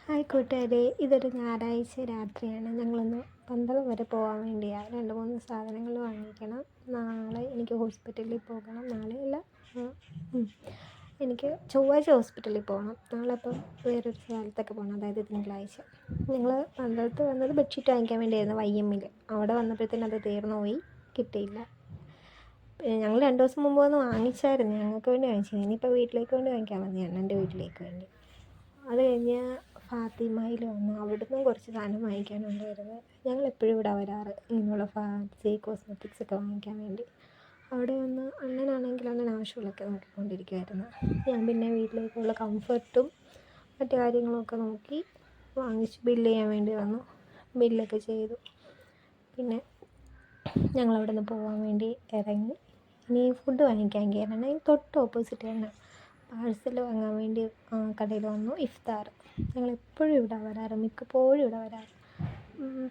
Hi കൂട്ടുകാരെ, ഇതൊരു ഞായറാഴ്ച രാത്രിയാണ്. ഞങ്ങളൊന്ന് പന്തളം വരെ പോകാൻ വേണ്ടിയാണ്. 2-3 സാധനങ്ങൾ വാങ്ങിക്കണം. നാളെ എനിക്ക് ഹോസ്പിറ്റലിൽ പോകണം. നാളെയല്ല, എനിക്ക് ചൊവ്വാഴ്ച ഹോസ്പിറ്റലിൽ പോകണം. നാളെ അപ്പം വേറൊരു സ്ഥലത്തൊക്കെ പോകണം, അതായത് തിങ്കളാഴ്ച. ഞങ്ങൾ പന്തളത്ത് വന്നത് ബെഡ്ഷീറ്റ് വാങ്ങിക്കാൻ വേണ്ടിയായിരുന്നു, വയ്യമ്മിൽ. അവിടെ വന്നപ്പോഴത്തേനും അത് തീർന്നു പോയി, കിട്ടിയില്ല. ഞങ്ങൾ 2 ദിവസം മുമ്പ് വന്ന് വാങ്ങിച്ചായിരുന്നു, ഞങ്ങൾക്ക് വേണ്ടി വാങ്ങിച്ചത്. ഇനിയിപ്പോൾ വീട്ടിലേക്ക് വേണ്ടി വാങ്ങിക്കാൻ മതി, അണ്ണൻ്റെ വീട്ടിലേക്ക് വേണ്ടി. അത് കഴിഞ്ഞ് ഫാത്തിമയിൽ വന്ന് അവിടുന്ന് കുറച്ച് സാധനം വാങ്ങിക്കാനുണ്ടായിരുന്നു. ഞങ്ങളെപ്പോഴും ഇവിടെ വരാറ് ഇങ്ങനെയുള്ള ഫാൻസി കോസ്മെറ്റിക്സൊക്കെ വാങ്ങിക്കാൻ വേണ്ടി. അവിടെ വന്ന് അണ്ണനാണെങ്കിൽ ആവശ്യമുള്ളതൊക്കെ നോക്കിക്കൊണ്ടിരിക്കുമായിരുന്നു. ഞാൻ പിന്നെ വീട്ടിലേക്കുള്ള കംഫർട്ടും മറ്റു കാര്യങ്ങളൊക്കെ നോക്കി വാങ്ങിച്ച് ബില്ല് ചെയ്യാൻ വേണ്ടി വന്നു. ബില്ലൊക്കെ ചെയ്തു. പിന്നെ ഞങ്ങളവിടെ നിന്ന് പോകാൻ വേണ്ടി ഇറങ്ങി. ഇനി ഫുഡ് വാങ്ങിക്കാൻ കയറണം. തൊട്ട് ഓപ്പോസിറ്റ് തന്നെ പാഴ്സൽ വാങ്ങാൻ വേണ്ടി കടയിൽ വന്നു. ഇഫ്താർ. ഞങ്ങളെപ്പോഴും ഇവിടെ വരാറ്, മിക്കപ്പോഴും ഇവിടെ വരാറ്.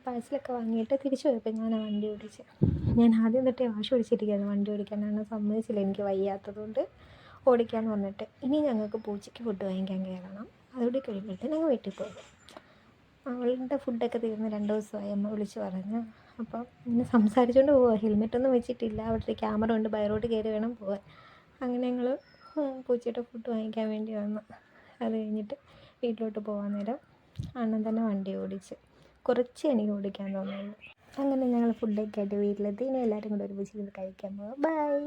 പാഴ്സലൊക്കെ വാങ്ങിയിട്ട് തിരിച്ചു പോയപ്പോൾ ഞാൻ വണ്ടി ഓടിച്ച്. ഞാൻ ആദ്യം തൊട്ടേ വാശി പിടിച്ചിരിക്കുകയായിരുന്നു വണ്ടി ഓടിക്കാനാണ്. സമ്മതിച്ചില്ല, എനിക്ക് വയ്യാത്തതുകൊണ്ട് ഓടിക്കാമെന്ന് പറഞ്ഞിട്ട്. ഇനി ഞങ്ങൾക്ക് പൂച്ചയ്ക്ക് ഫുഡ് വാങ്ങിക്കാൻ കയറണം. അതുകൂടി കഴിയുമ്പോഴത്തേന് ഞങ്ങൾ വീട്ടിൽ പോകും. അവളുടെ ഫുഡൊക്കെ തീർന്ന് 2 ദിവസമായി, അമ്മ വിളിച്ച് പറഞ്ഞു. അപ്പം ഇങ്ങനെ സംസാരിച്ചുകൊണ്ട് പോവുക. ഹെൽമെറ്റൊന്നും വെച്ചിട്ടില്ല. അവിടെ ഒരു ക്യാമറ ഉണ്ട്, ബൈ റോഡ് കയറി വേണം പോകാൻ. അങ്ങനെ ഞങ്ങൾ പൂച്ചയുടെ ഫുഡ് വാങ്ങിക്കാൻ വേണ്ടി വന്നു. അത് കഴിഞ്ഞിട്ട് വീട്ടിലോട്ട് പോകാൻ നേരം അണ്ണൻ തന്നെ വണ്ടി ഓടിച്ച്. കുറച്ച് എനിക്ക് ഓടിക്കാൻ തോന്നുന്നു. അങ്ങനെ ഞങ്ങൾ ഫുഡൊക്കെ ആയിട്ട് വീട്ടിലെത്തി. ഇനി എല്ലാവരും കൂടെ ഒരുമിച്ച് കഴിക്കാൻ പോകാം. ബൈ.